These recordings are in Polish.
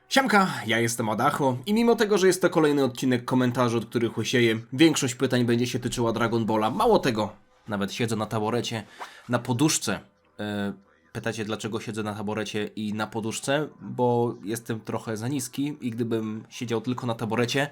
Siemka, ja jestem Adacho i mimo tego, że jest to kolejny odcinek komentarzy, od których łysieję, większość pytań będzie się tyczyła Dragon Balla. Mało tego, nawet siedzę na taborecie, na poduszce. Pytacie, dlaczego siedzę na taborecie i na poduszce? Bo jestem trochę za niski i gdybym siedział tylko na taborecie,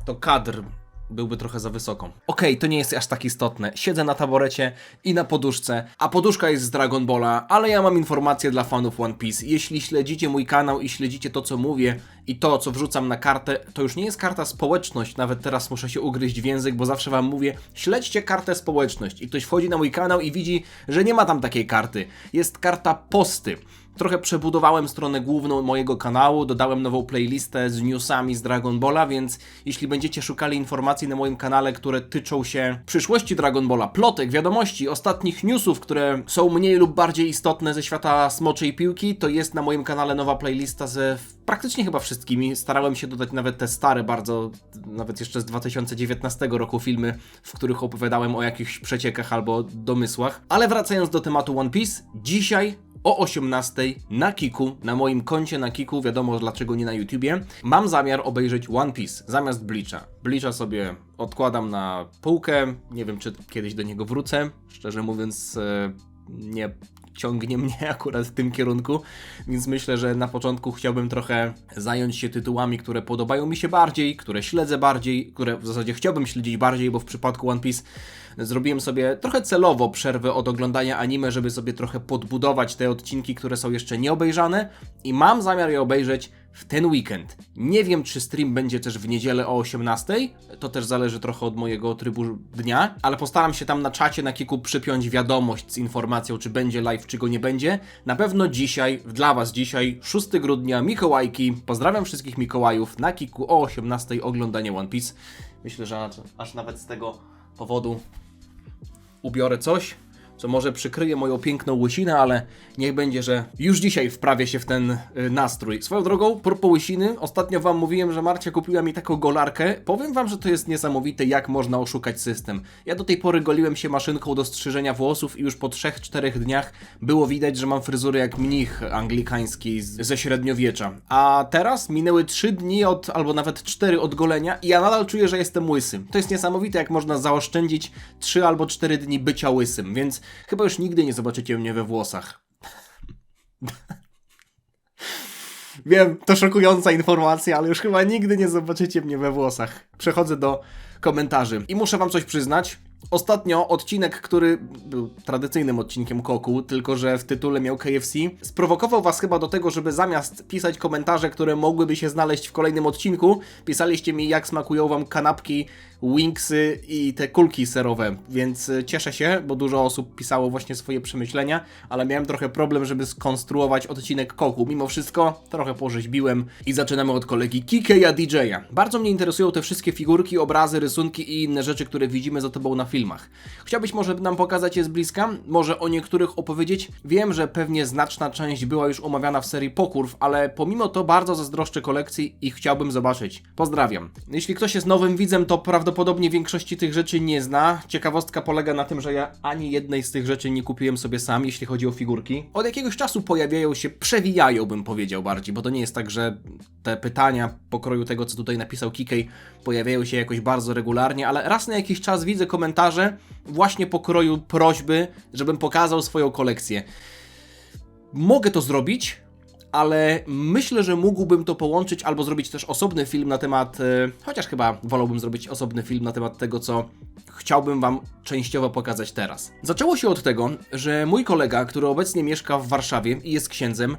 to kadr byłby trochę za wysoko. Okej, to nie jest aż tak istotne. Siedzę na taborecie i na poduszce, a poduszka jest z Dragon Balla, ale ja mam informację dla fanów One Piece. Jeśli śledzicie mój kanał i śledzicie to, co mówię i to, co wrzucam na kartę, to już nie jest karta społeczność. Nawet teraz muszę się ugryźć w język, bo zawsze wam mówię, śledźcie kartę społeczność. I ktoś wchodzi na mój kanał i widzi, że nie ma tam takiej karty. Jest karta posty. Trochę przebudowałem stronę główną mojego kanału, dodałem nową playlistę z newsami z Dragon Balla, więc jeśli będziecie szukali informacji na moim kanale, które tyczą się przyszłości Dragon Balla, plotek, wiadomości, ostatnich newsów, które są mniej lub bardziej istotne ze świata smoczej piłki, to jest na moim kanale nowa playlista ze praktycznie chyba wszystkimi. Starałem się dodać nawet te stare bardzo, nawet jeszcze z 2019 roku filmy, w których opowiadałem o jakichś przeciekach albo domysłach. Ale wracając do tematu One Piece, dzisiaj o 18:00 na Kiku, na moim koncie na Kiku, wiadomo dlaczego nie na YouTubie, mam zamiar obejrzeć One Piece zamiast Bleacha. Bleacha sobie odkładam na półkę, nie wiem czy kiedyś do niego wrócę, szczerze mówiąc nie ciągnie mnie akurat w tym kierunku, więc myślę, że na początku chciałbym trochę zająć się tytułami, które podobają mi się bardziej, które śledzę bardziej, które w zasadzie chciałbym śledzić bardziej, bo w przypadku One Piece zrobiłem sobie trochę celowo przerwę od oglądania anime, żeby sobie trochę podbudować te odcinki, które są jeszcze nieobejrzane i mam zamiar je obejrzeć w ten weekend. Nie wiem, czy stream będzie też w niedzielę o 18:00, to też zależy trochę od mojego trybu dnia, ale postaram się tam na czacie na Kiku przypiąć wiadomość z informacją, czy będzie live, czy go nie będzie. Na pewno dzisiaj, dla was dzisiaj, 6 grudnia, Mikołajki, pozdrawiam wszystkich Mikołajów, na Kiku o 18:00 oglądanie One Piece. Myślę, że aż nawet z tego powodu ubiorę coś, co może przykryje moją piękną łysinę, ale niech będzie, że już dzisiaj wprawię się w ten nastrój. Swoją drogą, propos łysiny, ostatnio wam mówiłem, że Marcia kupiła mi taką golarkę. Powiem wam, że to jest niesamowite, jak można oszukać system. Ja do tej pory goliłem się maszynką do strzyżenia włosów i już po 3-4 dniach było widać, że mam fryzurę jak mnich anglikański ze średniowiecza. A teraz minęły 3 dni albo nawet 4 od golenia i ja nadal czuję, że jestem łysy. To jest niesamowite, jak można zaoszczędzić 3 albo 4 dni bycia łysym, więc chyba już nigdy nie zobaczycie mnie we włosach. Wiem, to szokująca informacja, ale już chyba nigdy nie zobaczycie mnie we włosach. Przechodzę do komentarzy. I muszę wam coś przyznać. Ostatnio odcinek, który był tradycyjnym odcinkiem Koku, tylko że w tytule miał KFC, sprowokował was chyba do tego, żeby zamiast pisać komentarze, które mogłyby się znaleźć w kolejnym odcinku, pisaliście mi, jak smakują wam kanapki, wingsy i te kulki serowe, więc cieszę się, bo dużo osób pisało właśnie swoje przemyślenia, ale miałem trochę problem, żeby skonstruować odcinek Koku. Mimo wszystko trochę porzeźbiłem i zaczynamy od kolegi Kikeya DJ-a. Bardzo mnie interesują te wszystkie figurki, obrazy, rysunki i inne rzeczy, które widzimy za tobą na filmach. Chciałbyś może nam pokazać je z bliska? Może o niektórych opowiedzieć? Wiem, że pewnie znaczna część była już omawiana w serii Pokurw, ale pomimo to bardzo zazdroszczę kolekcji i chciałbym zobaczyć. Pozdrawiam. Jeśli ktoś jest nowym widzem, to prawdopodobnie większości tych rzeczy nie zna. Ciekawostka polega na tym, że ja ani jednej z tych rzeczy nie kupiłem sobie sam, jeśli chodzi o figurki. Od jakiegoś czasu pojawiają się, przewijają bym powiedział bardziej, bo to nie jest tak, że te pytania pokroju tego, co tutaj napisał Kikej, pojawiają się jakoś bardzo regularnie, ale raz na jakiś czas widzę komentarze właśnie pokroju prośby, żebym pokazał swoją kolekcję. Mogę to zrobić, ale myślę, że mógłbym to połączyć albo zrobić też osobny film na temat, chociaż chyba wolałbym zrobić osobny film na temat tego, co chciałbym wam częściowo pokazać teraz. Zaczęło się od tego, że mój kolega, który obecnie mieszka w Warszawie i jest księdzem,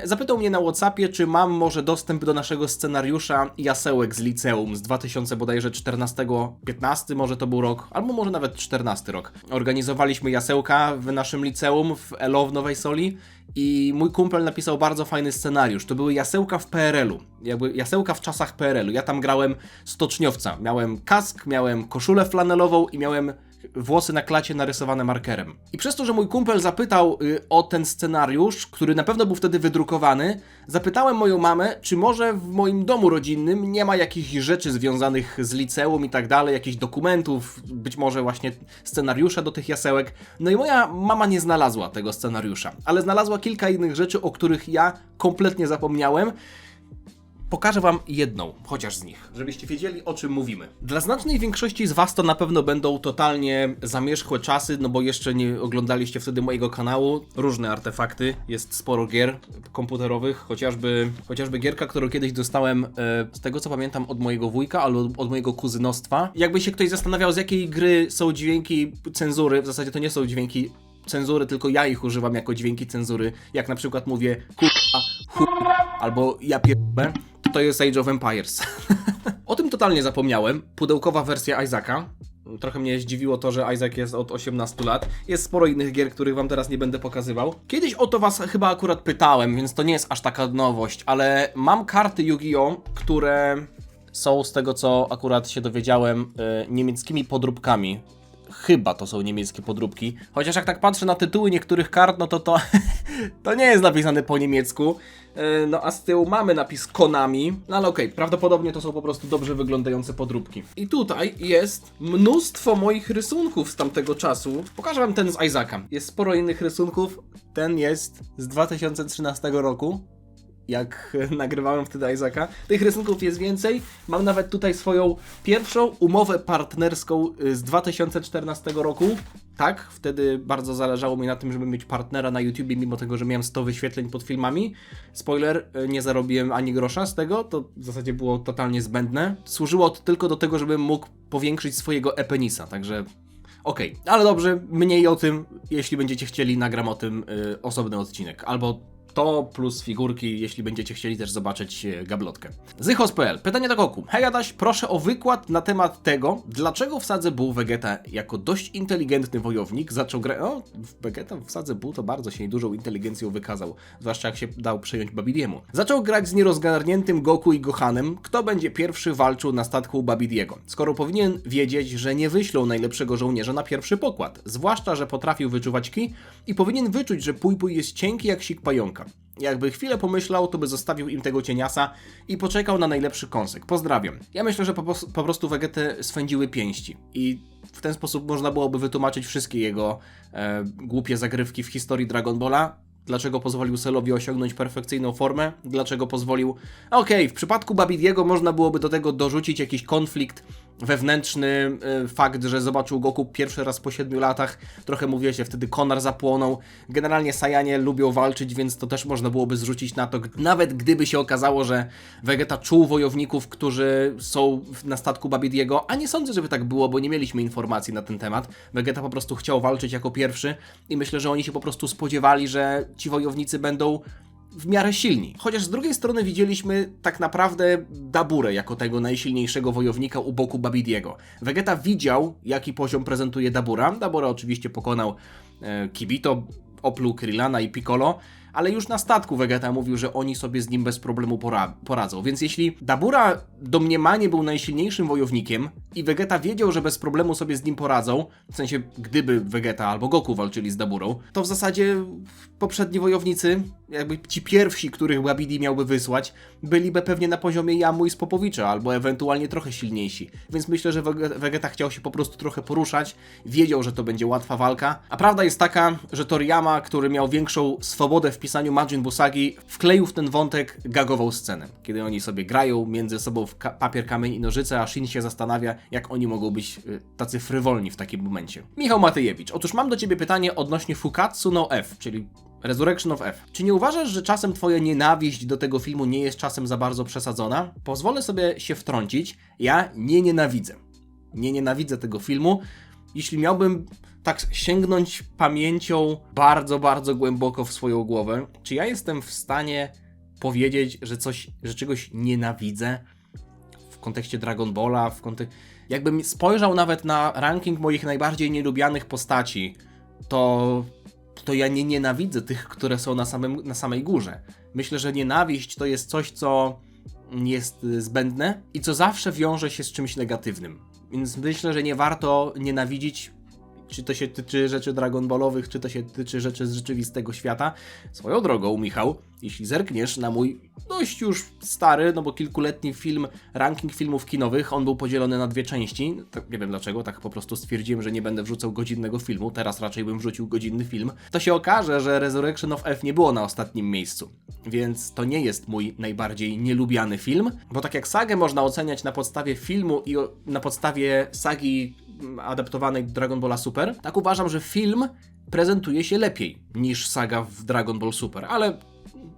zapytał mnie na WhatsAppie, czy mam może dostęp do naszego scenariusza Jasełek z liceum z 2000 bodajże 14-15 może to był rok, albo może nawet 14 rok. Organizowaliśmy Jasełka w naszym liceum w ELO w Nowej Soli i mój kumpel napisał bardzo fajny scenariusz. To były jasełka w PRL-u, jakby jasełka w czasach PRL-u. Ja tam grałem stoczniowca. Miałem kask, miałem koszulę flanelową i miałem włosy na klacie narysowane markerem. I przez to, że mój kumpel zapytał o ten scenariusz, który na pewno był wtedy wydrukowany, zapytałem moją mamę, czy może w moim domu rodzinnym nie ma jakichś rzeczy związanych z liceum i tak dalej, jakichś dokumentów, być może właśnie scenariusza do tych jasełek. No i moja mama nie znalazła tego scenariusza, ale znalazła kilka innych rzeczy, o których ja kompletnie zapomniałem. Pokażę wam jedną, chociaż z nich, żebyście wiedzieli, o czym mówimy. Dla znacznej większości z was to na pewno będą totalnie zamierzchłe czasy, no bo jeszcze nie oglądaliście wtedy mojego kanału. Różne artefakty, jest sporo gier komputerowych, chociażby gierka, którą kiedyś dostałem, z tego co pamiętam, od mojego wujka albo od mojego kuzynostwa. Jakby się ktoś zastanawiał, z jakiej gry są dźwięki cenzury, w zasadzie to nie są dźwięki cenzury, tylko ja ich używam jako dźwięki cenzury, jak na przykład mówię kurwa, albo ja pierdolę, to jest Age of Empires. O tym totalnie zapomniałem. Pudełkowa wersja Isaaca. Trochę mnie zdziwiło to, że Isaac jest od 18 lat. Jest sporo innych gier, których wam teraz nie będę pokazywał. Kiedyś o to was chyba akurat pytałem, więc to nie jest aż taka nowość, ale mam karty Yu-Gi-Oh!, które są, z tego co akurat się dowiedziałem, niemieckimi podróbkami. Chyba to są niemieckie podróbki. Chociaż jak tak patrzę na tytuły niektórych kart, no to nie jest napisane po niemiecku. No a z tyłu mamy napis Konami. No ale okej, prawdopodobnie to są po prostu dobrze wyglądające podróbki. I tutaj jest mnóstwo moich rysunków z tamtego czasu. Pokażę wam ten z Isaaca. Jest sporo innych rysunków. Ten jest z 2013 roku. Jak nagrywałem wtedy Isaaca. Tych rysunków jest więcej. Mam nawet tutaj swoją pierwszą umowę partnerską z 2014 roku. Tak, wtedy bardzo zależało mi na tym, żeby mieć partnera na YouTubie, mimo tego, że miałem 100 wyświetleń pod filmami. Spoiler, nie zarobiłem ani grosza z tego, to w zasadzie było totalnie zbędne. Służyło to tylko do tego, żebym mógł powiększyć swojego e-penisa, także okej. Ale dobrze, mniej o tym, jeśli będziecie chcieli, nagram o tym osobny odcinek, albo to plus figurki, jeśli będziecie chcieli też zobaczyć gablotkę. Zychos.pl. Pytanie do Goku. Hej Adaś, proszę o wykład na temat tego, dlaczego w Sadze Buu Vegeta jako dość inteligentny wojownik zaczął grać... O, Vegeta w Sadze Buu to bardzo się dużą inteligencją wykazał, zwłaszcza jak się dał przejąć Babidiemu. Zaczął grać z nierozgarniętym Goku i Gohanem, kto będzie pierwszy walczył na statku u Babidiego, skoro powinien wiedzieć, że nie wyślą najlepszego żołnierza na pierwszy pokład, zwłaszcza, że potrafił wyczuwać ki i powinien wyczuć, że Pój Pój jest cienki jak sik pająka. Jakby chwilę pomyślał, to by zostawił im tego cieniasa i poczekał na najlepszy kąsek. Pozdrawiam. Ja myślę, że po prostu Vegetę swędziły pięści i w ten sposób można byłoby wytłumaczyć wszystkie jego głupie zagrywki w historii Dragon Balla. Dlaczego pozwolił Cellowi osiągnąć perfekcyjną formę? Dlaczego pozwolił... Okej, w przypadku Babidiego można byłoby do tego dorzucić jakiś konflikt wewnętrzny, fakt, że zobaczył Goku pierwszy raz po 7 latach, trochę mu wiecie, wtedy Konar zapłonął. Generalnie Saiyanie lubią walczyć, więc to też można byłoby zrzucić na to, nawet gdyby się okazało, że Vegeta czuł wojowników, którzy są na statku Babidiego, a nie sądzę, żeby tak było, bo nie mieliśmy informacji na ten temat. Vegeta po prostu chciał walczyć jako pierwszy i myślę, że oni się po prostu spodziewali, że ci wojownicy będą w miarę silni. Chociaż z drugiej strony widzieliśmy tak naprawdę Daburę jako tego najsilniejszego wojownika u boku Babidiego. Vegeta widział, jaki poziom prezentuje Dabura. Dabura oczywiście pokonał Kibito, opluł Krillana i Piccolo, ale już na statku Vegeta mówił, że oni sobie z nim bez problemu poradzą. Więc jeśli Dabura domniemanie był najsilniejszym wojownikiem i Vegeta wiedział, że bez problemu sobie z nim poradzą, w sensie gdyby Vegeta albo Goku walczyli z Daburą, to w zasadzie poprzedni wojownicy, jakby ci pierwsi, których Babidi miałby wysłać, byliby pewnie na poziomie Jamu i Spopowicza, albo ewentualnie trochę silniejsi. Więc myślę, że Vegeta chciał się po prostu trochę poruszać, wiedział, że to będzie łatwa walka, a prawda jest taka, że Toriyama, który miał większą swobodę w pisaniu Majin Buu Sagi, wkleił w ten wątek gagową scenę, kiedy oni sobie grają między sobą w papier, kamień i nożyce, a Shin się zastanawia, jak oni mogą być tacy frywolni w takim momencie. Michał Matyjewicz, otóż mam do ciebie pytanie odnośnie Fukatsu no F, czyli Resurrection of F. Czy nie uważasz, że czasem twoja nienawiść do tego filmu nie jest czasem za bardzo przesadzona? Pozwolę sobie się wtrącić, ja nie nienawidzę. Nie nienawidzę tego filmu. Jeśli miałbym tak sięgnąć pamięcią bardzo, bardzo głęboko w swoją głowę, czy ja jestem w stanie powiedzieć, że czegoś nienawidzę w kontekście Dragon Balla, jakbym spojrzał nawet na ranking moich najbardziej nielubianych postaci, to ja nie nienawidzę tych, które są na samej górze. Myślę, że nienawiść to jest coś, co jest zbędne i co zawsze wiąże się z czymś negatywnym. Więc myślę, że nie warto nienawidzić czy to się tyczy rzeczy Dragon Ballowych, czy to się tyczy rzeczy z rzeczywistego świata. Swoją drogą, Michał, jeśli zerkniesz na mój dość już stary, no bo kilkuletni film, ranking filmów kinowych, on był podzielony na 2 części. Tak, nie wiem dlaczego, tak po prostu stwierdziłem, że nie będę wrzucał godzinnego filmu, teraz raczej bym wrzucił godzinny film. To się okaże, że Resurrection of F nie było na ostatnim miejscu, więc to nie jest mój najbardziej nielubiany film, bo tak jak sagę można oceniać na podstawie filmu i na podstawie sagi adaptowanej Dragon Balla Super, tak uważam, że film prezentuje się lepiej niż saga w Dragon Ball Super, ale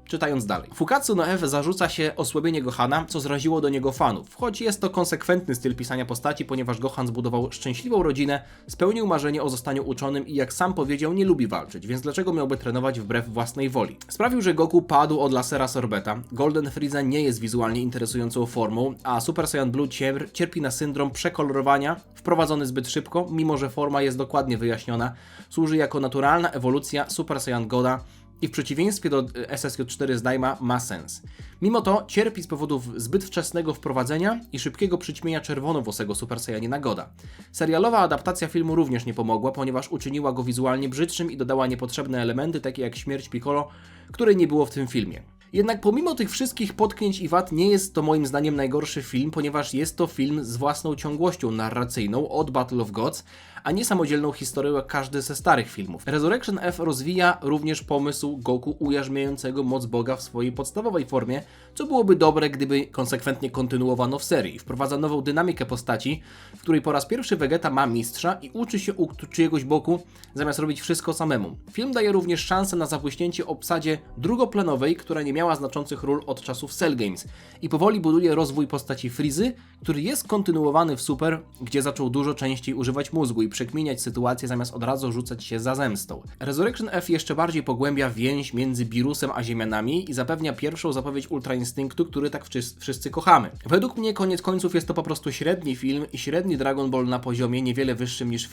czytając dalej. Fukatsu no F zarzuca się osłabienie Gohana, co zraziło do niego fanów, choć jest to konsekwentny styl pisania postaci, ponieważ Gohan zbudował szczęśliwą rodzinę, spełnił marzenie o zostaniu uczonym i jak sam powiedział, nie lubi walczyć, więc dlaczego miałby trenować wbrew własnej woli? Sprawił, że Goku padł od lasera Sorbeta, Golden Frieza nie jest wizualnie interesującą formą, a Super Saiyan Blue cierpi na syndrom przekolorowania, wprowadzony zbyt szybko, mimo że forma jest dokładnie wyjaśniona, służy jako naturalna ewolucja Super Saiyan Goda, i w przeciwieństwie do SSJ4 z Daima ma sens. Mimo to cierpi z powodów zbyt wczesnego wprowadzenia i szybkiego przyćmienia czerwonowłosego Super Saiyanina Goda. Serialowa adaptacja filmu również nie pomogła, ponieważ uczyniła go wizualnie brzydszym i dodała niepotrzebne elementy, takie jak śmierć Piccolo, której nie było w tym filmie. Jednak pomimo tych wszystkich potknięć i wad nie jest to moim zdaniem najgorszy film, ponieważ jest to film z własną ciągłością narracyjną od Battle of Gods, a nie samodzielną historię jak każdy ze starych filmów. Resurrection F rozwija również pomysł Goku ujarzmiającego moc Boga w swojej podstawowej formie, co byłoby dobre, gdyby konsekwentnie kontynuowano w serii. Wprowadza nową dynamikę postaci, w której po raz pierwszy Vegeta ma mistrza i uczy się u czyjegoś boku, zamiast robić wszystko samemu. Film daje również szansę na zabłyśnięcie obsadzie drugoplanowej, która nie miała znaczących ról od czasów Cell Games i powoli buduje rozwój postaci Freezy, który jest kontynuowany w Super, gdzie zaczął dużo częściej używać mózgu i przekminiać sytuację zamiast od razu rzucać się za zemstą. Resurrection F jeszcze bardziej pogłębia więź między Beerusem a Ziemianami i zapewnia pierwszą zapowiedź Ultra Instynktu, który tak wszyscy kochamy. Według mnie koniec końców jest to po prostu średni film i średni Dragon Ball na poziomie niewiele wyższym niż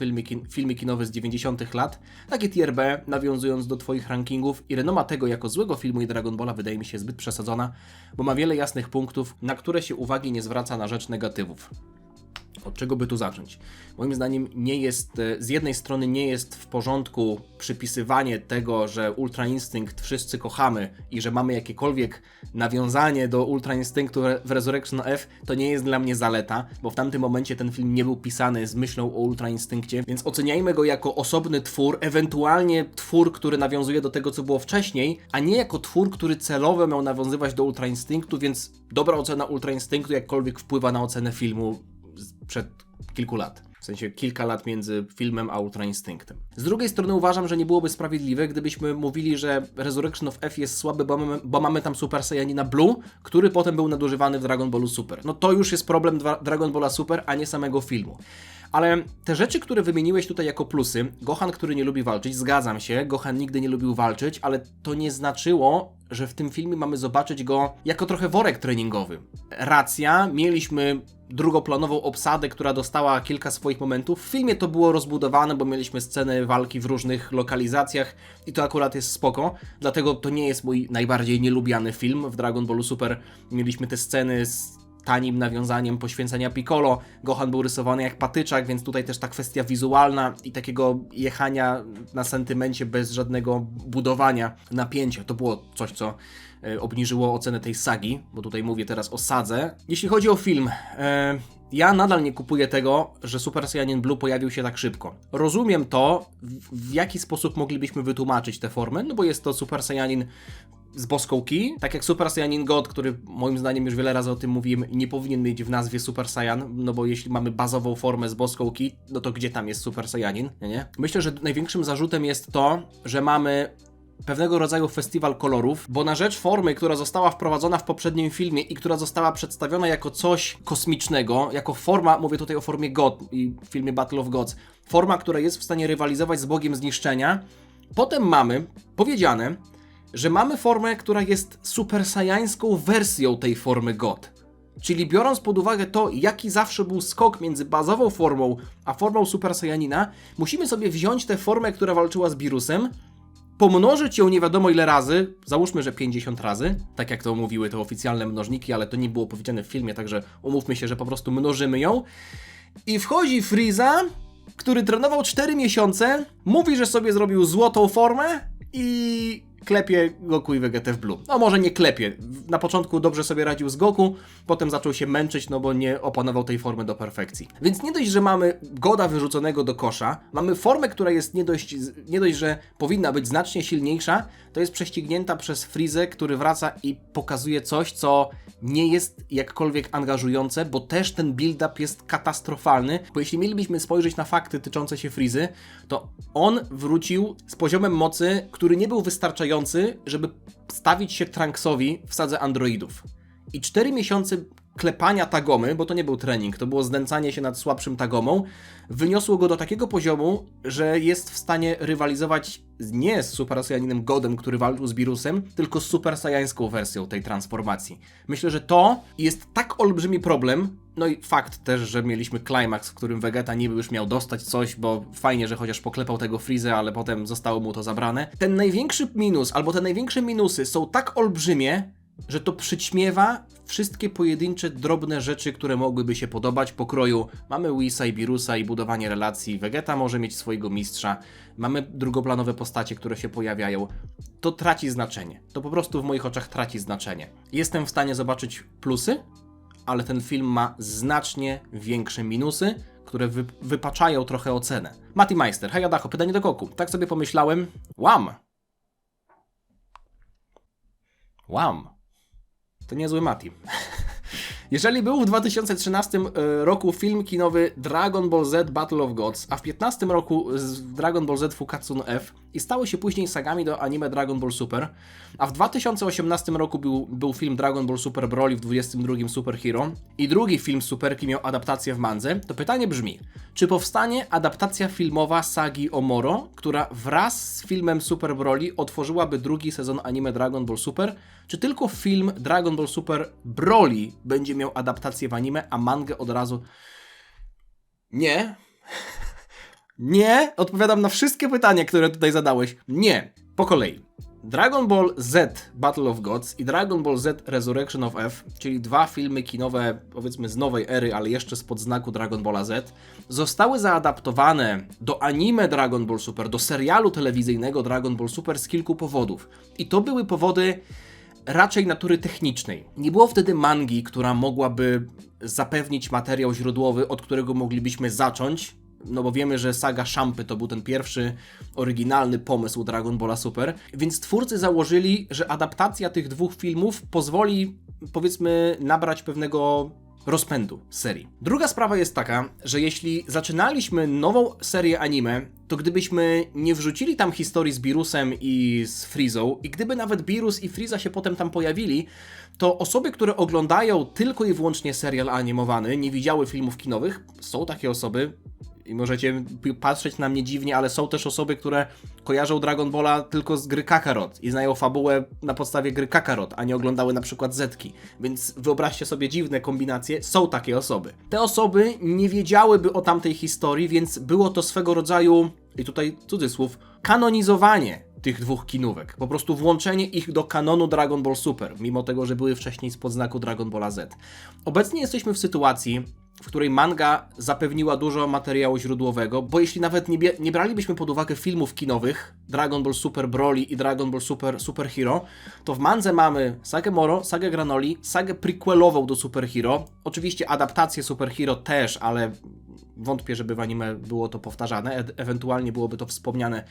filmy kinowe z 90 lat. Takie tier B, nawiązując do Twoich rankingów, i renoma tego jako złego filmu i Dragon Balla wydaje mi się zbyt przesadzona, bo ma wiele jasnych punktów, na które się uwagi nie zwraca na rzecz negatywów. Od czego by tu zacząć? Moim zdaniem nie jest, z jednej strony nie jest w porządku przypisywanie tego, że Ultra Instinct wszyscy kochamy i że mamy jakiekolwiek nawiązanie do Ultra Instinctu w Resurrection F, to nie jest dla mnie zaleta, bo w tamtym momencie ten film nie był pisany z myślą o Ultra Instynkcie, więc oceniajmy go jako osobny twór, ewentualnie twór, który nawiązuje do tego, co było wcześniej, a nie jako twór, który celowo miał nawiązywać do Ultra Instynktu, więc dobra ocena Ultra Instynktu jakkolwiek wpływa na ocenę filmu przed kilku lat. W sensie kilka lat między filmem a Ultra Instynktem. Z drugiej strony uważam, że nie byłoby sprawiedliwe, gdybyśmy mówili, że Resurrection of F jest słaby, bo mamy tam Super Saiyanina Blue, który potem był nadużywany w Dragon Ballu Super. No to już jest problem Dragon Balla Super, a nie samego filmu. Ale te rzeczy, które wymieniłeś tutaj jako plusy, Gohan, który nie lubi walczyć, zgadzam się, Gohan nigdy nie lubił walczyć, ale to nie znaczyło, że w tym filmie mamy zobaczyć go jako trochę worek treningowy. Racja, mieliśmy drugoplanową obsadę, która dostała kilka swoich momentów. W filmie to było rozbudowane, bo mieliśmy sceny walki w różnych lokalizacjach i to akurat jest spoko, dlatego to nie jest mój najbardziej nielubiany film. W Dragon Ballu Super mieliśmy te sceny z tanim nawiązaniem poświęcenia Piccolo. Gohan był rysowany jak patyczak, więc tutaj też ta kwestia wizualna i takiego jechania na sentymencie bez żadnego budowania napięcia. To było coś, co obniżyło ocenę tej sagi, bo tutaj mówię teraz o sadze. Jeśli chodzi o film, ja nadal nie kupuję tego, że Super Saiyanin Blue pojawił się tak szybko. Rozumiem to, w jaki sposób moglibyśmy wytłumaczyć tę formę, no bo jest to Super Saiyanin z boską Ki, tak jak Super Saiyanin God, który moim zdaniem już wiele razy o tym mówiłem, nie powinien mieć w nazwie Super Saiyan, no bo jeśli mamy bazową formę z boską Ki, no to gdzie tam jest Super Saiyanin, nie? Myślę, że największym zarzutem jest to, że mamy pewnego rodzaju festiwal kolorów, bo na rzecz formy, która została wprowadzona w poprzednim filmie i która została przedstawiona jako coś kosmicznego, jako forma, mówię tutaj o formie God i w filmie Battle of Gods, forma, która jest w stanie rywalizować z Bogiem Zniszczenia, potem mamy powiedziane, że mamy formę, która jest super saiyańską wersją tej formy God. Czyli biorąc pod uwagę to, jaki zawsze był skok między bazową formą a formą Super Saiyanina, musimy sobie wziąć tę formę, która walczyła z Beerusem, pomnożyć ją nie wiadomo ile razy, załóżmy, że 50 razy, tak jak to mówiły te oficjalne mnożniki, ale to nie było powiedziane w filmie, także umówmy się, że po prostu mnożymy ją. I wchodzi Frieza który trenował 4 miesiące, mówi, że sobie zrobił złotą formę i klepie Goku i Vegetę w Blue. No może nie klepie. Na początku dobrze sobie radził z Goku, potem zaczął się męczyć, no bo nie opanował tej formy do perfekcji. Więc nie dość, że mamy Goda wyrzuconego do kosza, mamy formę, która jest nie dość, że powinna być znacznie silniejsza, to jest prześcignięta przez Freezę, który wraca i pokazuje coś, co nie jest jakkolwiek angażujące, bo też ten build-up jest katastrofalny, bo jeśli mielibyśmy spojrzeć na fakty tyczące się Freezy, to on wrócił z poziomem mocy, który nie był wystarczający, żeby stawić się Trunksowi w sadze androidów. I 4 miesiące klepania Tagomy, bo to nie był trening, to było znęcanie się nad słabszym Tagomą, wyniosło go do takiego poziomu, że jest w stanie rywalizować nie z Super Saiyaninem Godem, który walczył z Beerusem, tylko z Super Saiyańską wersją tej transformacji. Myślę, że to jest tak olbrzymi problem, no i fakt też, że mieliśmy climax, w którym Vegeta niby już miał dostać coś, bo fajnie, że chociaż poklepał tego Freezę, ale potem zostało mu to zabrane. Ten największy minus, albo te największe minusy są tak olbrzymie, że to przyćmiewa wszystkie pojedyncze, drobne rzeczy, które mogłyby się podobać, pokroju mamy Whisa i Beerusa i budowanie relacji, Vegeta może mieć swojego mistrza, mamy drugoplanowe postacie, które się pojawiają. To traci znaczenie. To po prostu w moich oczach traci znaczenie. Jestem w stanie zobaczyć plusy, ale ten film ma znacznie większe minusy, które wypaczają trochę ocenę. Mati Meister, hej Adacho, pytanie do Goku. Tak sobie pomyślałem, to niezły Mati. Jeżeli był w 2013 roku film kinowy Dragon Ball Z Battle of Gods, a w 2015 roku Dragon Ball Z Fukatsu no F i stały się później sagami do anime Dragon Ball Super, a w 2018 roku był film Dragon Ball Super Broly, w 22 Super Hero i drugi film Superki miał adaptację w mandze, to pytanie brzmi, czy powstanie adaptacja filmowa sagi o Moro, która wraz z filmem Super Broly otworzyłaby drugi sezon anime Dragon Ball Super, czy tylko film Dragon Ball Super Broly będzie miał adaptację w anime, a mangę od razu... Nie. Nie. Odpowiadam na wszystkie pytania, które tutaj zadałeś. Nie. Po kolei. Dragon Ball Z Battle of Gods i Dragon Ball Z Resurrection of F, czyli dwa filmy kinowe, powiedzmy z nowej ery, ale jeszcze spod znaku Dragon Balla Z, zostały zaadaptowane do anime Dragon Ball Super, do serialu telewizyjnego Dragon Ball Super z kilku powodów. I to były powody raczej natury technicznej. Nie było wtedy mangi, która mogłaby zapewnić materiał źródłowy, od którego moglibyśmy zacząć, no bo wiemy, że saga Szampy to był ten pierwszy oryginalny pomysł Dragon Balla Super, więc twórcy założyli, że adaptacja tych dwóch filmów pozwoli, powiedzmy, nabrać pewnego rozpędu serii. Druga sprawa jest taka, że jeśli zaczynaliśmy nową serię anime, to gdybyśmy nie wrzucili tam historii z Beerusem i z Freezą i gdyby nawet Beerus i Freeza się potem tam pojawili, to osoby, które oglądają tylko i wyłącznie serial animowany, nie widziały filmów kinowych, są takie osoby, i możecie patrzeć na mnie dziwnie, ale są też osoby, które kojarzą Dragon Balla tylko z gry Kakarot i znają fabułę na podstawie gry Kakarot, a nie oglądały na przykład Zetki. Więc wyobraźcie sobie dziwne kombinacje, są takie osoby. Te osoby nie wiedziałyby o tamtej historii, więc było to swego rodzaju, i tutaj cudzysłów, kanonizowanie tych dwóch kinówek. Po prostu włączenie ich do kanonu Dragon Ball Super, mimo tego, że były wcześniej spod znaku Dragon Balla Z. Obecnie jesteśmy w sytuacji, w której manga zapewniła dużo materiału źródłowego, bo jeśli nawet nie bralibyśmy pod uwagę filmów kinowych Dragon Ball Super Broly i Dragon Ball Super Hero, to w mandze mamy sagę Moro, sagę Granoli, sagę prequelową do Super Hero, oczywiście adaptację Super Hero też, ale wątpię, żeby w anime było to powtarzane, ewentualnie byłoby to wspomniane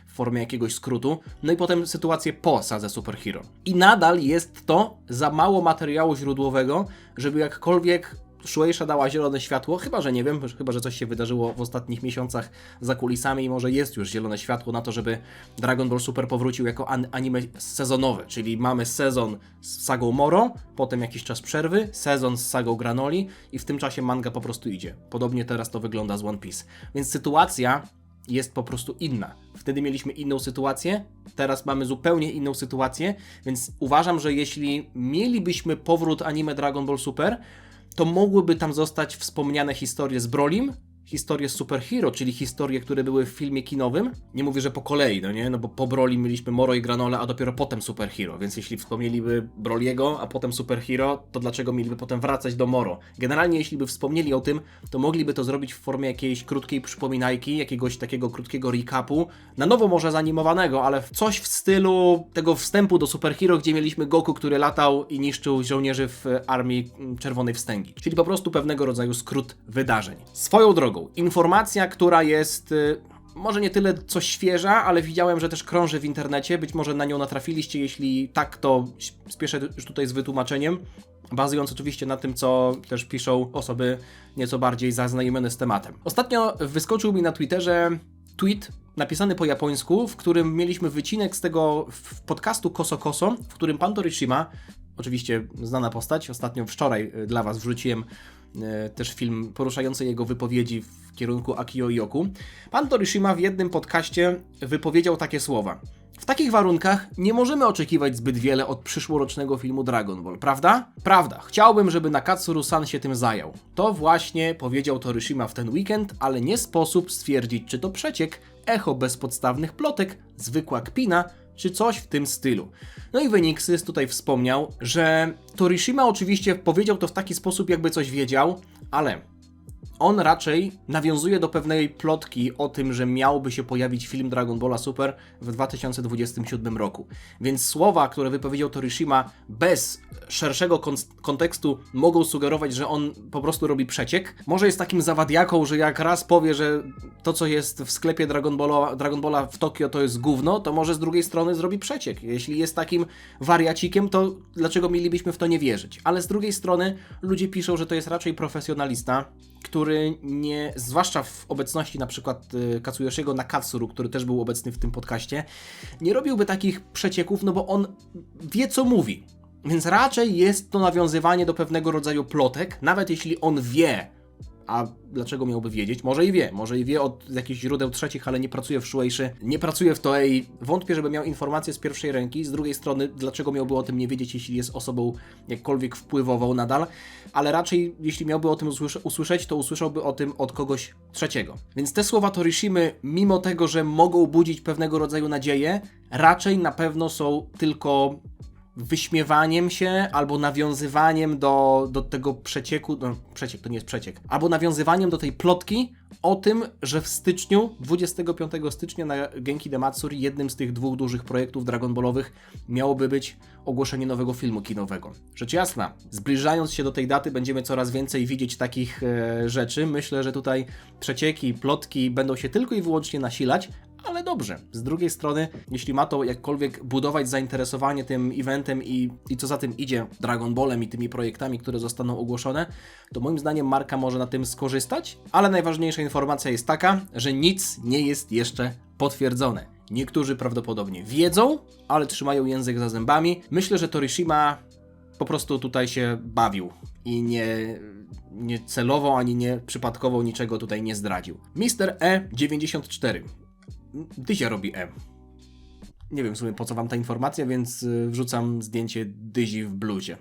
w formie jakiegoś skrótu, no i potem sytuację po sadze Super Hero. I nadal jest to za mało materiału źródłowego, żeby jakkolwiek Shueisha dała zielone światło, chyba że nie wiem, chyba że coś się wydarzyło w ostatnich miesiącach za kulisami i może jest już zielone światło na to, żeby Dragon Ball Super powrócił jako anime sezonowe, czyli mamy sezon z sagą Moro, potem jakiś czas przerwy, sezon z sagą Granoli i w tym czasie manga po prostu idzie. Podobnie teraz to wygląda z One Piece. Więc sytuacja jest po prostu inna. Wtedy mieliśmy inną sytuację, teraz mamy zupełnie inną sytuację, więc uważam, że jeśli mielibyśmy powrót anime Dragon Ball Super, to mogłyby tam zostać wspomniane historie z Brolim historie superhero, czyli historie, które były w filmie kinowym. Nie mówię, że po kolei, no nie? No bo po Broli mieliśmy Moro i Granola, a dopiero potem superhero, więc jeśli wspomnieliby Broliego, a potem superhero, to dlaczego mieliby potem wracać do Moro? Generalnie jeśli by wspomnieli o tym, to mogliby to zrobić w formie jakiejś krótkiej przypominajki, jakiegoś takiego krótkiego recapu, na nowo może zanimowanego, ale coś w stylu tego wstępu do superhero, gdzie mieliśmy Goku, który latał i niszczył żołnierzy w Armii Czerwonej Wstęgi. Czyli po prostu pewnego rodzaju skrót wydarzeń. Swoją drogą, informacja, która jest może nie tyle co świeża, ale widziałem, że też krąży w internecie, być może na nią natrafiliście, jeśli tak, to spieszę już tutaj z wytłumaczeniem, bazując oczywiście na tym, co też piszą osoby nieco bardziej zaznajomione z tematem. Ostatnio wyskoczył mi na Twitterze tweet napisany po japońsku, w którym mieliśmy wycinek z tego podcastu Koso Koso, w którym pan Torishima, oczywiście znana postać, ostatnio wczoraj dla was wrzuciłem też film poruszający jego wypowiedzi w kierunku Akio Yoku. Pan Torishima w jednym podcaście wypowiedział takie słowa: w takich warunkach nie możemy oczekiwać zbyt wiele od przyszłorocznego filmu Dragon Ball, prawda? Prawda. Chciałbym, żeby Nakatsuru-san się tym zajął. To właśnie powiedział Torishima w ten weekend, ale nie sposób stwierdzić, czy to przeciek, echo bezpodstawnych plotek, zwykła kpina, czy coś w tym stylu. No i Wenixys tutaj wspomniał, że Torishima oczywiście powiedział to w taki sposób, jakby coś wiedział, ale on raczej nawiązuje do pewnej plotki o tym, że miałby się pojawić film Dragon Balla Super w 2027 roku. Więc słowa, które wypowiedział Torishima bez szerszego kontekstu mogą sugerować, że on po prostu robi przeciek. Może jest takim zawadiaką, że jak raz powie, że to co jest w sklepie Dragon Balla w Tokio to jest gówno, to może z drugiej strony zrobi przeciek. Jeśli jest takim wariacikiem, to dlaczego mielibyśmy w to nie wierzyć? Ale z drugiej strony ludzie piszą, że to jest raczej profesjonalista, który nie, zwłaszcza w obecności na przykład Katsuyoshiego Nakatsuru, który też był obecny w tym podcaście, nie robiłby takich przecieków, no bo on wie, co mówi. Więc raczej jest to nawiązywanie do pewnego rodzaju plotek, nawet jeśli on wie, a dlaczego miałby wiedzieć? Może i wie od jakichś źródeł trzecich, ale nie pracuje w Shueisha, nie pracuje w Toei. Wątpię, żeby miał informacje z pierwszej ręki. Z drugiej strony, dlaczego miałby o tym nie wiedzieć, jeśli jest osobą jakkolwiek wpływową nadal? Ale raczej, jeśli miałby o tym usłyszeć, to usłyszałby o tym od kogoś trzeciego. Więc te słowa Torishimy, mimo tego, że mogą budzić pewnego rodzaju nadzieję, raczej na pewno są tylko wyśmiewaniem się albo nawiązywaniem do tego przecieku, no przeciek to nie jest przeciek, albo nawiązywaniem do tej plotki o tym, że w styczniu, 25 stycznia na Genki Damatsuri jednym z tych dwóch dużych projektów Dragon Ballowych miałoby być ogłoszenie nowego filmu kinowego. Rzecz jasna, zbliżając się do tej daty będziemy coraz więcej widzieć takich rzeczy. Myślę, że tutaj przecieki, plotki będą się tylko i wyłącznie nasilać, ale dobrze. Z drugiej strony, jeśli ma to jakkolwiek budować zainteresowanie tym eventem i co za tym idzie, Dragon Ballem i tymi projektami, które zostaną ogłoszone, to moim zdaniem marka może na tym skorzystać, ale najważniejsza informacja jest taka, że nic nie jest jeszcze potwierdzone. Niektórzy prawdopodobnie wiedzą, ale trzymają język za zębami. Myślę, że Torishima po prostu tutaj się bawił i nie celowo ani nie przypadkowo niczego tutaj nie zdradził. Mr. E94. Dyzia robi E. Nie wiem w sumie po co wam ta informacja, więc wrzucam zdjęcie Dyzi w bluzie.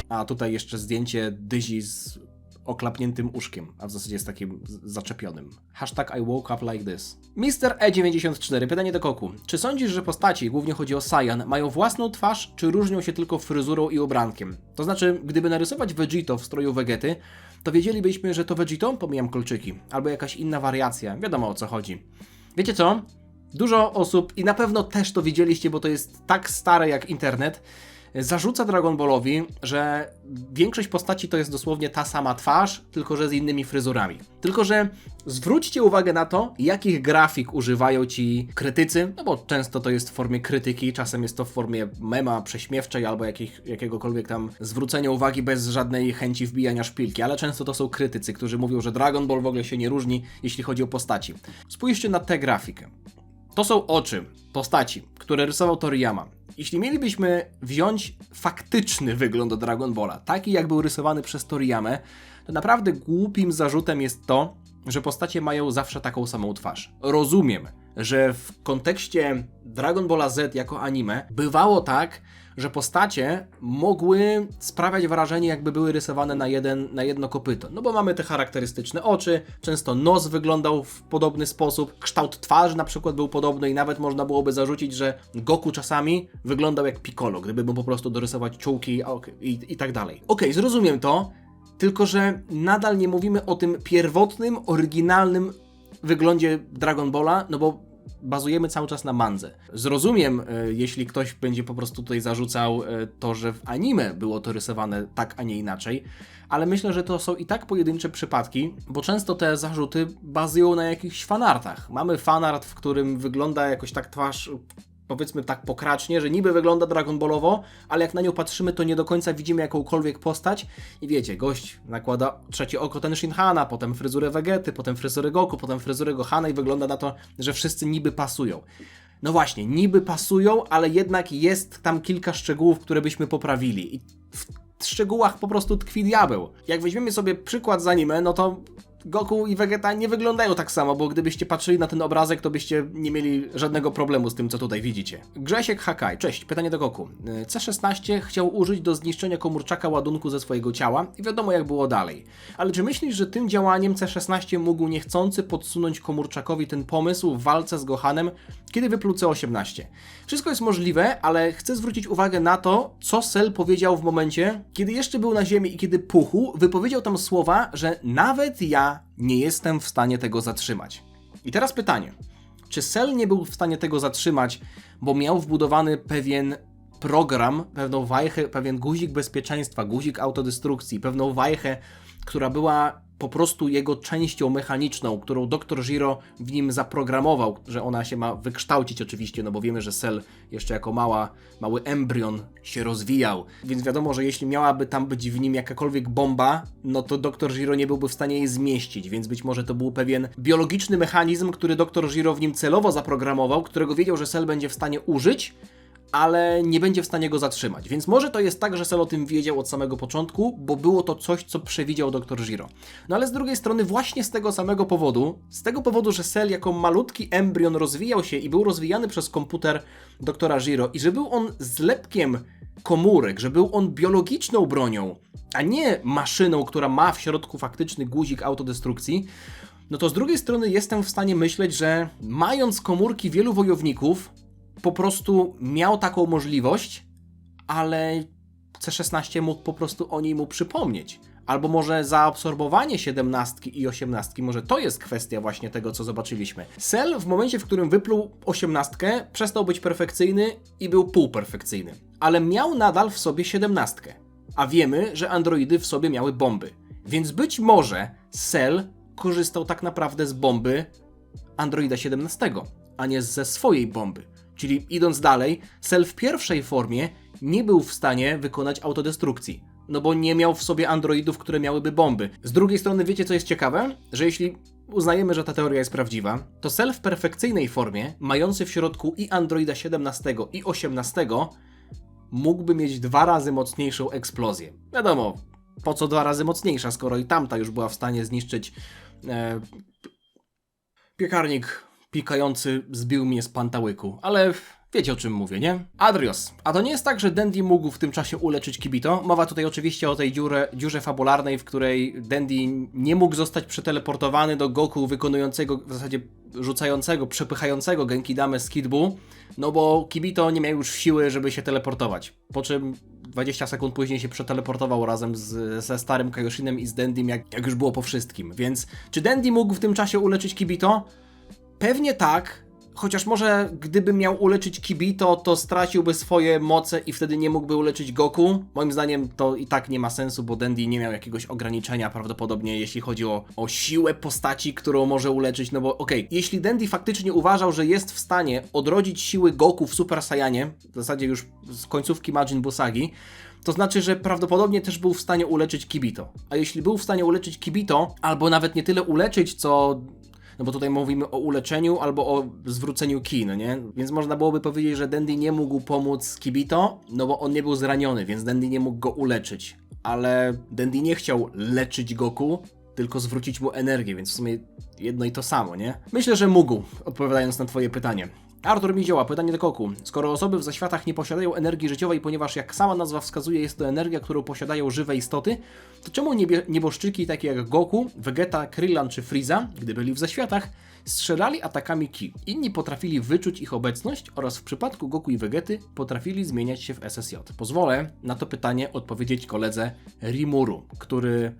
A tutaj jeszcze zdjęcie Dyzi z oklapniętym uszkiem, a w zasadzie jest takim zaczepionym. Hashtag I woke up like this. Mr. E94, pytanie do Koku. Czy sądzisz, że postaci, głównie chodzi o Saiyan, mają własną twarz, czy różnią się tylko fryzurą i ubrankiem? To znaczy, gdyby narysować Vegito w stroju Vegety, to wiedzielibyśmy, że to Vegito, pomijam kolczyki, albo jakaś inna wariacja, wiadomo o co chodzi. Wiecie co? Dużo osób, i na pewno też to widzieliście, bo to jest tak stare jak internet, zarzuca Dragon Ballowi, że większość postaci to jest dosłownie ta sama twarz, tylko że z innymi fryzurami. Tylko że zwróćcie uwagę na to, jakich grafik używają ci krytycy, no bo często to jest w formie krytyki, czasem jest to w formie mema prześmiewczej albo jakiegokolwiek tam zwrócenia uwagi bez żadnej chęci wbijania szpilki, ale często to są krytycy, którzy mówią, że Dragon Ball w ogóle się nie różni, jeśli chodzi o postaci. Spójrzcie na tę grafikę. To są oczy postaci, które rysował Toriyama. Jeśli mielibyśmy wziąć faktyczny wygląd Dragon Balla, taki jak był rysowany przez Toriyamę, to naprawdę głupim zarzutem jest to, że postacie mają zawsze taką samą twarz. Rozumiem, że w kontekście Dragon Balla Z jako anime bywało tak, że postacie mogły sprawiać wrażenie, jakby były rysowane na jedno kopyto. No bo mamy te charakterystyczne oczy, często nos wyglądał w podobny sposób, kształt twarzy na przykład był podobny i nawet można byłoby zarzucić, że Goku czasami wyglądał jak Piccolo, gdyby mu po prostu dorysować czułki i tak dalej. Okej, zrozumiem to, tylko że nadal nie mówimy o tym pierwotnym, oryginalnym wyglądzie Dragon Balla, no bo bazujemy cały czas na mandze. Zrozumiem, jeśli ktoś będzie po prostu tutaj zarzucał to, że w anime było to rysowane tak, a nie inaczej, ale myślę, że to są i tak pojedyncze przypadki, bo często te zarzuty bazują na jakichś fanartach. Mamy fanart, w którym wygląda jakoś tak twarz, powiedzmy tak pokracznie, że niby wygląda Dragon Ballowo, ale jak na nią patrzymy, to nie do końca widzimy jakąkolwiek postać i wiecie, gość nakłada trzecie oko ten Shinhana, potem fryzurę Vegety, potem fryzurę Goku, potem fryzurę Gohana i wygląda na to, że wszyscy niby pasują. No właśnie, niby pasują, ale jednak jest tam kilka szczegółów, które byśmy poprawili i w szczegółach po prostu tkwi diabeł. Jak weźmiemy sobie przykład z anime, no to Goku i Vegeta nie wyglądają tak samo, bo gdybyście patrzyli na ten obrazek, to byście nie mieli żadnego problemu z tym, co tutaj widzicie. Grzesiek Hakai, cześć, pytanie do Goku. C-16 chciał użyć do zniszczenia komórczaka ładunku ze swojego ciała i wiadomo jak było dalej. Ale czy myślisz, że tym działaniem C-16 mógł niechcący podsunąć komórczakowi ten pomysł w walce z Gohanem, kiedy wypluł C-18? Wszystko jest możliwe, ale chcę zwrócić uwagę na to, co Cell powiedział w momencie, kiedy jeszcze był na ziemi i kiedy puchł, wypowiedział tam słowa, że nawet ja nie jestem w stanie tego zatrzymać. I teraz pytanie, czy Cell nie był w stanie tego zatrzymać, bo miał wbudowany pewien program, pewną wajchę, pewien guzik bezpieczeństwa, guzik autodestrukcji, pewną wajchę, która była po prostu jego częścią mechaniczną, którą Dr. Giro w nim zaprogramował, że ona się ma wykształcić oczywiście, no bo wiemy, że Cell jeszcze jako mały embrion się rozwijał, więc wiadomo, że jeśli miałaby tam być w nim jakakolwiek bomba, no to Dr. Giro nie byłby w stanie jej zmieścić, więc być może to był pewien biologiczny mechanizm, który Dr. Giro w nim celowo zaprogramował, którego wiedział, że Cell będzie w stanie użyć, ale nie będzie w stanie go zatrzymać. Więc może to jest tak, że Cell o tym wiedział od samego początku, bo było to coś, co przewidział Dr. Giro. No ale z drugiej strony właśnie z tego samego powodu, że Cell jako malutki embrion rozwijał się i był rozwijany przez komputer Dr. Giro i że był on zlepkiem komórek, że był on biologiczną bronią, a nie maszyną, która ma w środku faktyczny guzik autodestrukcji, no to z drugiej strony jestem w stanie myśleć, że mając komórki wielu wojowników, po prostu miał taką możliwość, ale C-16 mógł po prostu o niej mu przypomnieć. Albo może zaabsorbowanie 17 i 18, może to jest kwestia właśnie tego, co zobaczyliśmy. Cell w momencie, w którym wypluł 18, przestał być perfekcyjny i był półperfekcyjny. Ale miał nadal w sobie 17. A wiemy, że androidy w sobie miały bomby. Więc być może Cell korzystał tak naprawdę z bomby androida 17, a nie ze swojej bomby. Czyli idąc dalej, Cell w pierwszej formie nie był w stanie wykonać autodestrukcji, no bo nie miał w sobie androidów, które miałyby bomby. Z drugiej strony wiecie, co jest ciekawe? Że jeśli uznajemy, że ta teoria jest prawdziwa, to Cell w perfekcyjnej formie, mający w środku i androida 17 i 18, mógłby mieć 2 razy mocniejszą eksplozję. Wiadomo, po co 2 razy mocniejsza, skoro i tamta już była w stanie zniszczyć piekarnik pikający zbił mnie z pantałyku, ale wiecie o czym mówię, nie? Adrios, a to nie jest tak, że Dandy mógł w tym czasie uleczyć Kibito? Mowa tutaj oczywiście o tej dziurze fabularnej, w której Dandy nie mógł zostać przeteleportowany do Goku wykonującego, w zasadzie rzucającego, przepychającego Genkidamę z Kid Buu, no bo Kibito nie miał już siły, żeby się teleportować. Po czym 20 sekund później się przeteleportował razem ze starym Kaioshinem i z Dandym, jak już było po wszystkim. Więc czy Dandy mógł w tym czasie uleczyć Kibito? Pewnie tak, chociaż może gdyby miał uleczyć Kibito, to straciłby swoje moce i wtedy nie mógłby uleczyć Goku. Moim zdaniem to i tak nie ma sensu, bo Dandy nie miał jakiegoś ograniczenia prawdopodobnie, jeśli chodzi o siłę postaci, którą może uleczyć, no bo okej, jeśli Dandy faktycznie uważał, że jest w stanie odrodzić siły Goku w Super Saiyanie, w zasadzie już z końcówki Majin Buu sagi, to znaczy, że prawdopodobnie też był w stanie uleczyć Kibito. A jeśli był w stanie uleczyć Kibito, albo nawet nie tyle uleczyć, co... No bo tutaj mówimy o uleczeniu albo o zwróceniu ki, no nie? Więc można byłoby powiedzieć, że Dandy nie mógł pomóc Kibito, no bo on nie był zraniony, więc Dandy nie mógł go uleczyć. Ale Dandy nie chciał leczyć Goku, tylko zwrócić mu energię, więc w sumie jedno i to samo, nie? Myślę, że mógł, odpowiadając na twoje pytanie. Artur Mizioła, pytanie do Koku. Skoro osoby w zaświatach nie posiadają energii życiowej, ponieważ jak sama nazwa wskazuje, jest to energia, którą posiadają żywe istoty, to czemu nieboszczyki takie jak Goku, Vegeta, Krillin czy Frieza, gdy byli w zaświatach, strzelali atakami ki? Inni potrafili wyczuć ich obecność oraz w przypadku Goku i Vegety potrafili zmieniać się w SSJ. Pozwolę na to pytanie odpowiedzieć koledze Rimuru, który...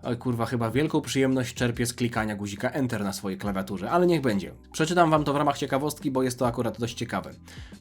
Oj kurwa, chyba wielką przyjemność czerpie z klikania guzika Enter na swojej klawiaturze, ale niech będzie. Przeczytam wam to w ramach ciekawostki, bo jest to akurat dość ciekawe.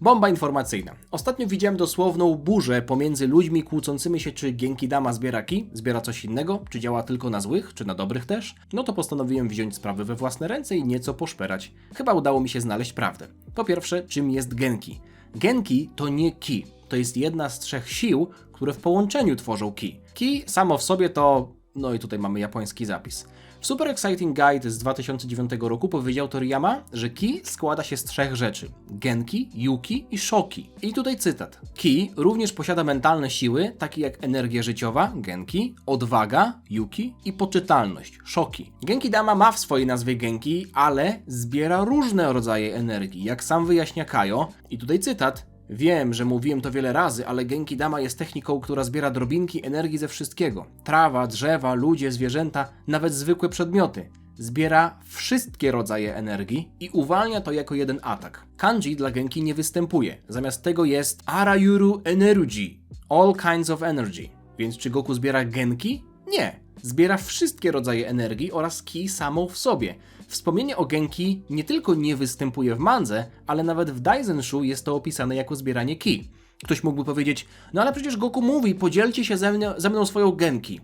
Bomba informacyjna. Ostatnio widziałem dosłowną burzę pomiędzy ludźmi kłócącymi się, czy Genkidama zbiera ki, zbiera coś innego, czy działa tylko na złych, czy na dobrych też. No to postanowiłem wziąć sprawy we własne ręce i nieco poszperać. Chyba udało mi się znaleźć prawdę. Po pierwsze, czym jest Genki? Genki to nie ki. To jest jedna z 3 sił, które w połączeniu tworzą ki. Ki samo w sobie to... No i tutaj mamy japoński zapis. W Super Exciting Guide z 2009 roku powiedział Toriyama, że ki składa się z 3 rzeczy. Genki, yuki i shoki. I tutaj cytat. Ki również posiada mentalne siły, takie jak energia życiowa, genki, odwaga, yuki i poczytalność, shoki. Genkidama ma w swojej nazwie genki, ale zbiera różne rodzaje energii, jak sam wyjaśnia Kajo. I tutaj cytat. Wiem, że mówiłem to wiele razy, ale Genkidama jest techniką, która zbiera drobinki energii ze wszystkiego. Trawa, drzewa, ludzie, zwierzęta, nawet zwykłe przedmioty. Zbiera wszystkie rodzaje energii i uwalnia to jako jeden atak. Kanji dla Genki nie występuje. Zamiast tego jest Arayuru Energy. All kinds of energy. Więc czy Goku zbiera Genki? Nie. Zbiera wszystkie rodzaje energii oraz ki samą w sobie. Wspomnienie o Genki nie tylko nie występuje w mandze, ale nawet w Daizenshu jest to opisane jako zbieranie ki. Ktoś mógłby powiedzieć, no ale przecież Goku mówi, podzielcie się ze mną swoją Genki.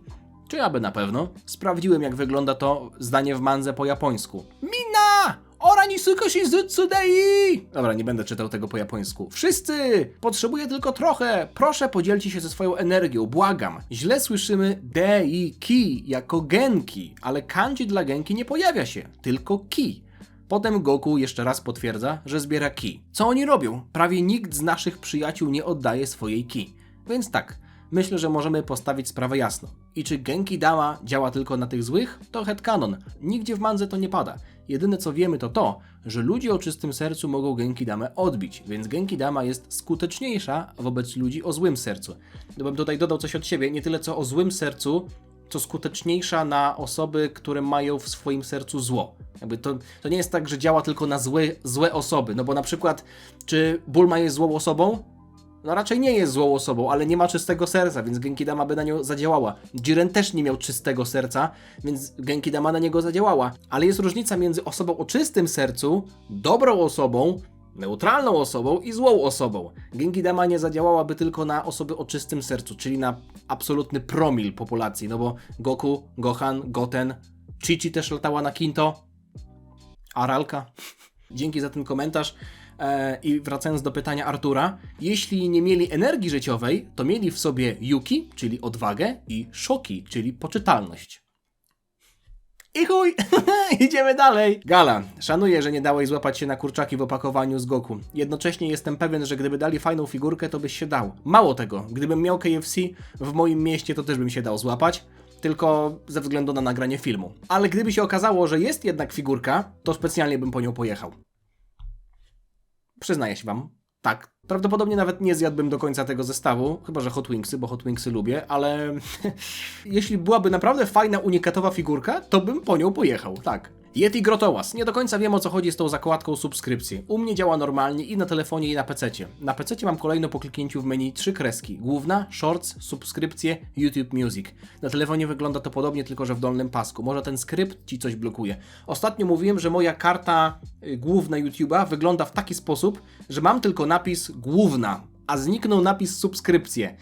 Czy aby na pewno? Sprawdziłem, jak wygląda to zdanie w mandze po japońsku. Minna! Ora ni suko shizutsu dei! Dobra, nie będę czytał tego po japońsku. Wszyscy! Potrzebuję tylko trochę. Proszę, podzielcie się ze swoją energią, błagam. Źle słyszymy dei ki jako genki, ale kanji dla genki nie pojawia się, tylko ki. Potem Goku jeszcze raz potwierdza, że zbiera ki. Co oni robią? Prawie nikt z naszych przyjaciół nie oddaje swojej ki. Więc tak, myślę, że możemy postawić sprawę jasno. I czy Genkidama działa tylko na tych złych? To headcanon. Nigdzie w mandze to nie pada. Jedyne co wiemy to, że ludzie o czystym sercu mogą Genkidamę odbić, więc Genkidama jest skuteczniejsza wobec ludzi o złym sercu. Gdybym tutaj dodał coś od siebie, nie tyle co o złym sercu, co skuteczniejsza na osoby, które mają w swoim sercu zło. Jakby to nie jest tak, że działa tylko na złe osoby, no bo na przykład, czy Bulma jest złą osobą? No raczej nie jest złą osobą, ale nie ma czystego serca, więc Genkidama by na nią zadziałała. Jiren też nie miał czystego serca, więc Genkidama na niego zadziałała. Ale jest różnica między osobą o czystym sercu, dobrą osobą, neutralną osobą i złą osobą. Genkidama nie zadziałałaby tylko na osoby o czystym sercu, czyli na absolutny promil populacji, no bo Goku, Gohan, Goten, Chi-Chi też latała na Kinto, Aralka. Dzięki za ten komentarz. I wracając do pytania Artura, jeśli nie mieli energii życiowej, to mieli w sobie yuki, czyli odwagę, i shoki, czyli poczytalność. I chuj! Idziemy dalej! Gala, szanuję, że nie dałeś złapać się na kurczaki w opakowaniu z Goku. Jednocześnie jestem pewien, że gdyby dali fajną figurkę, to byś się dał. Mało tego, gdybym miał KFC w moim mieście, to też bym się dał złapać. Tylko ze względu na nagranie filmu. Ale gdyby się okazało, że jest jednak figurka, to specjalnie bym po nią pojechał. Przyznaję się wam, tak. Prawdopodobnie nawet nie zjadłbym do końca tego zestawu, chyba że Hot Wingsy, bo Hot Wingsy lubię, ale jeśli byłaby naprawdę fajna, unikatowa figurka, to bym po nią pojechał, tak. Yeti Grotołas. Nie do końca wiem, o co chodzi z tą zakładką subskrypcji. U mnie działa normalnie i na telefonie, i na pececie. Na pececie mam kolejno po kliknięciu w menu 3 kreski. Główna, Shorts, subskrypcje, YouTube Music. Na telefonie wygląda to podobnie, tylko że w dolnym pasku. Może ten skrypt ci coś blokuje. Ostatnio mówiłem, że moja karta główna YouTube'a wygląda w taki sposób, że mam tylko napis główna, a zniknął napis subskrypcje.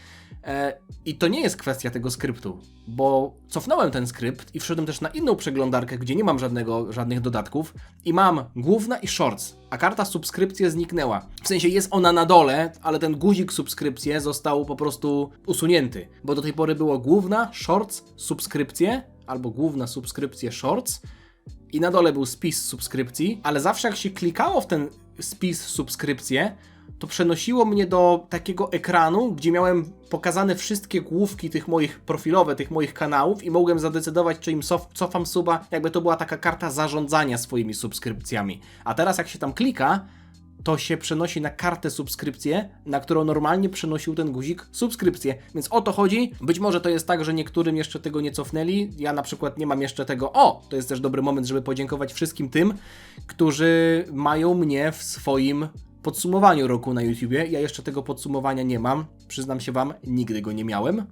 I to nie jest kwestia tego skryptu, bo cofnąłem ten skrypt i wszedłem też na inną przeglądarkę, gdzie nie mam żadnych dodatków i mam główna i shorts, a karta subskrypcje zniknęła. W sensie jest ona na dole, ale ten guzik subskrypcje został po prostu usunięty, bo do tej pory było główna, shorts, subskrypcje, albo główna, subskrypcje, shorts i na dole był spis subskrypcji, ale zawsze jak się klikało w ten spis subskrypcje, to przenosiło mnie do takiego ekranu, gdzie miałem pokazane wszystkie główki tych moich profilowe, tych moich kanałów i mogłem zadecydować, czy im cofam suba, jakby to była taka karta zarządzania swoimi subskrypcjami. A teraz jak się tam klika, to się przenosi na kartę subskrypcję, na którą normalnie przenosił ten guzik subskrypcję. Więc o to chodzi. Być może to jest tak, że niektórym jeszcze tego nie cofnęli. Ja na przykład nie mam jeszcze tego. To jest też dobry moment, żeby podziękować wszystkim tym, którzy mają mnie w swoim podsumowaniu roku na YouTubie. Ja jeszcze tego podsumowania nie mam. Przyznam się wam, nigdy go nie miałem.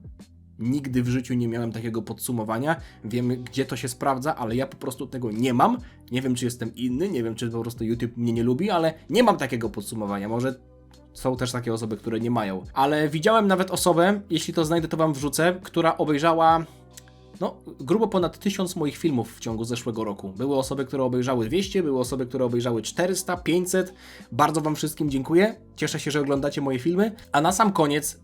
Nigdy w życiu nie miałem takiego podsumowania. Wiem, gdzie to się sprawdza, ale ja po prostu tego nie mam. Nie wiem, czy jestem inny, nie wiem, czy po prostu YouTube mnie nie lubi, ale nie mam takiego podsumowania. Może są też takie osoby, które nie mają. Ale widziałem nawet osobę, jeśli to znajdę, to wam wrzucę, która obejrzała grubo ponad 1000 moich filmów w ciągu zeszłego roku. Były osoby, które obejrzały 200, były osoby, które obejrzały 400, 500. Bardzo wam wszystkim dziękuję. Cieszę się, że oglądacie moje filmy. A na sam koniec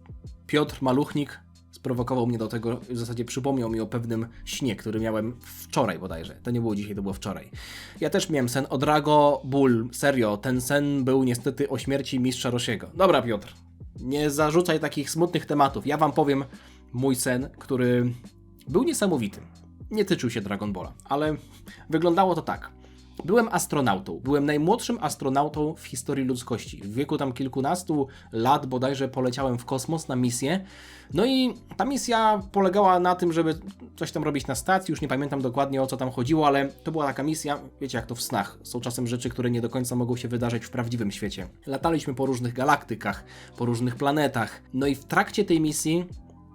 Piotr Maluchnik sprowokował mnie do tego, w zasadzie przypomniał mi o pewnym śnie, który miałem wczoraj bodajże. To nie było dzisiaj, to było wczoraj. Ja też miałem sen o Drago Ball. Serio, ten sen był niestety o śmierci mistrza Roshiego. Dobra, Piotr, nie zarzucaj takich smutnych tematów. Ja wam powiem mój sen, który był niesamowity. Nie tyczył się Dragon Balla, ale wyglądało to tak. Byłem astronautą. Byłem najmłodszym astronautą w historii ludzkości. W wieku tam kilkunastu lat bodajże poleciałem w kosmos na misję. No i ta misja polegała na tym, żeby coś tam robić na stacji. Już nie pamiętam dokładnie, o co tam chodziło, ale to była taka misja, wiecie jak to w snach. Są czasem rzeczy, które nie do końca mogą się wydarzyć w prawdziwym świecie. Lataliśmy po różnych galaktykach, po różnych planetach. No i w trakcie tej misji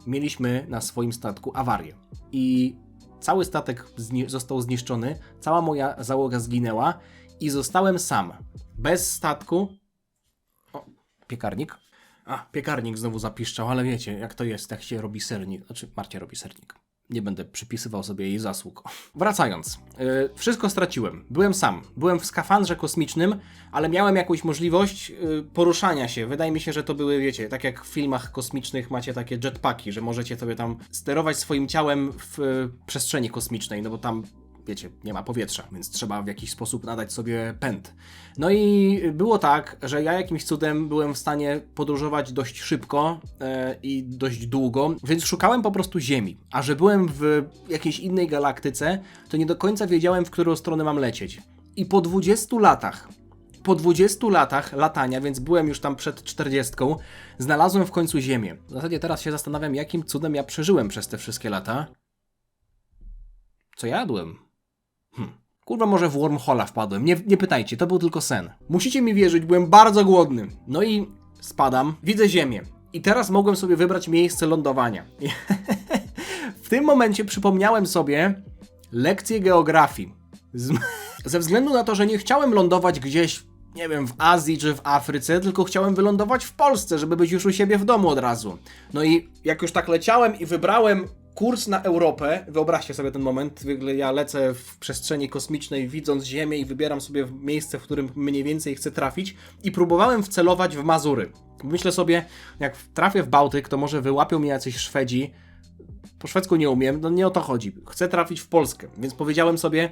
mieliśmy na swoim statku awarię. I cały statek został zniszczony, cała moja załoga zginęła i zostałem sam. Bez statku. O, piekarnik. Piekarnik znowu zapiszczał, ale wiecie, jak to jest, jak się robi sernik. Znaczy, Marcia robi sernik. Nie będę przypisywał sobie jej zasług. Wracając, wszystko straciłem. Byłem sam. Byłem w skafandrze kosmicznym, ale miałem jakąś możliwość poruszania się. Wydaje mi się, że to były, wiecie, tak jak w filmach kosmicznych macie takie jetpacki, że możecie sobie tam sterować swoim ciałem w przestrzeni kosmicznej, no bo tam, wiecie, nie ma powietrza, więc trzeba w jakiś sposób nadać sobie pęd. No i było tak, że ja jakimś cudem byłem w stanie podróżować dość szybko i dość długo, więc szukałem po prostu Ziemi. A że byłem w jakiejś innej galaktyce, to nie do końca wiedziałem, w którą stronę mam lecieć. I po 20 latach latania, więc byłem już tam przed 40, znalazłem w końcu Ziemię. W zasadzie teraz się zastanawiam, jakim cudem ja przeżyłem przez te wszystkie lata. Co jadłem? Kurwa, może w wormhola wpadłem. Nie pytajcie, to był tylko sen. Musicie mi wierzyć, byłem bardzo głodny. No i spadam, widzę Ziemię. I teraz mogłem sobie wybrać miejsce lądowania. W tym momencie przypomniałem sobie lekcję geografii. Ze względu na to, że nie chciałem lądować gdzieś, nie wiem, w Azji czy w Afryce, tylko chciałem wylądować w Polsce, żeby być już u siebie w domu od razu. No i jak już tak leciałem i wybrałem kurs na Europę, wyobraźcie sobie ten moment, ja lecę w przestrzeni kosmicznej, widząc Ziemię i wybieram sobie miejsce, w którym mniej więcej chcę trafić i próbowałem wcelować w Mazury. Myślę sobie, jak trafię w Bałtyk, to może wyłapią mnie jacyś Szwedzi. Po szwedzku nie umiem, no nie o to chodzi. Chcę trafić w Polskę, więc powiedziałem sobie,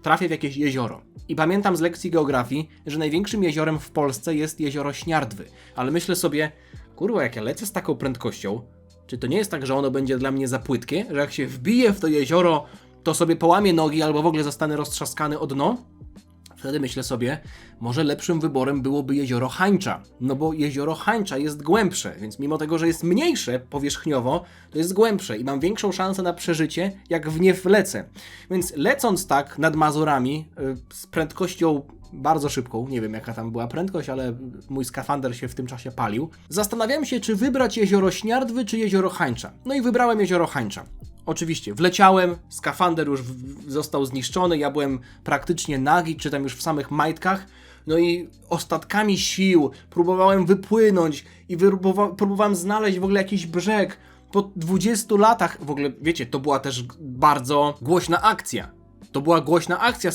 trafię w jakieś jezioro. I pamiętam z lekcji geografii, że największym jeziorem w Polsce jest jezioro Śniardwy. Ale myślę sobie, kurwa, jak ja lecę z taką prędkością, czy to nie jest tak, że ono będzie dla mnie za płytkie, że jak się wbiję w to jezioro, to sobie połamię nogi albo w ogóle zostanę roztrzaskany o dno? Wtedy myślę sobie, może lepszym wyborem byłoby jezioro Hańcza. No bo jezioro Hańcza jest głębsze, więc mimo tego, że jest mniejsze powierzchniowo, to jest głębsze i mam większą szansę na przeżycie, jak w nie wlecę. Więc lecąc tak nad Mazurami z prędkością bardzo szybką, nie wiem jaka tam była prędkość, ale mój skafander się w tym czasie palił, zastanawiałem się, czy wybrać jezioro Śniardwy, czy jezioro Hańcza. No i wybrałem jezioro Hańcza. Oczywiście, wleciałem, skafander już został zniszczony, ja byłem praktycznie nagi, czy tam już w samych majtkach, no i ostatkami sił próbowałem wypłynąć i próbowałem znaleźć w ogóle jakiś brzeg. Po 20 latach, w ogóle wiecie, to była też bardzo głośna akcja. To była głośna akcja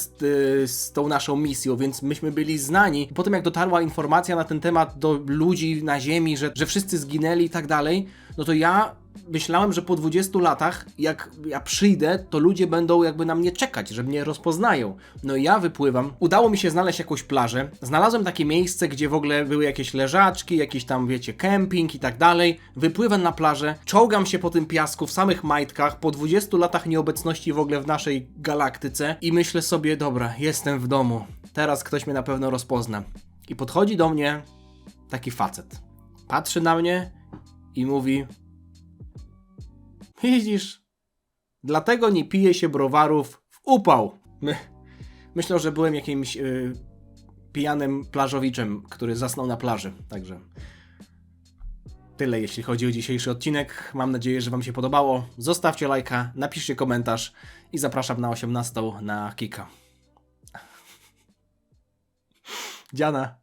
z tą naszą misją, więc myśmy byli znani. Potem jak dotarła informacja na ten temat do ludzi na ziemi, że wszyscy zginęli i tak dalej, no to ja myślałem, że po 20 latach, jak ja przyjdę, to ludzie będą jakby na mnie czekać, że mnie rozpoznają. No i ja wypływam. Udało mi się znaleźć jakąś plażę. Znalazłem takie miejsce, gdzie w ogóle były jakieś leżaczki, jakiś tam, wiecie, kemping i tak dalej. Wypływam na plażę, czołgam się po tym piasku w samych majtkach, po 20 latach nieobecności w ogóle w naszej galaktyce i myślę sobie, dobra, jestem w domu. Teraz ktoś mnie na pewno rozpozna. I podchodzi do mnie taki facet. Patrzy na mnie i mówi: widzisz, dlatego nie pije się browarów w upał. Myślę, że byłem jakimś pijanym plażowiczem, który zasnął na plaży. Także tyle, jeśli chodzi o dzisiejszy odcinek. Mam nadzieję, że wam się podobało. Zostawcie lajka, napiszcie komentarz i zapraszam na 18 na Kika. Dziana.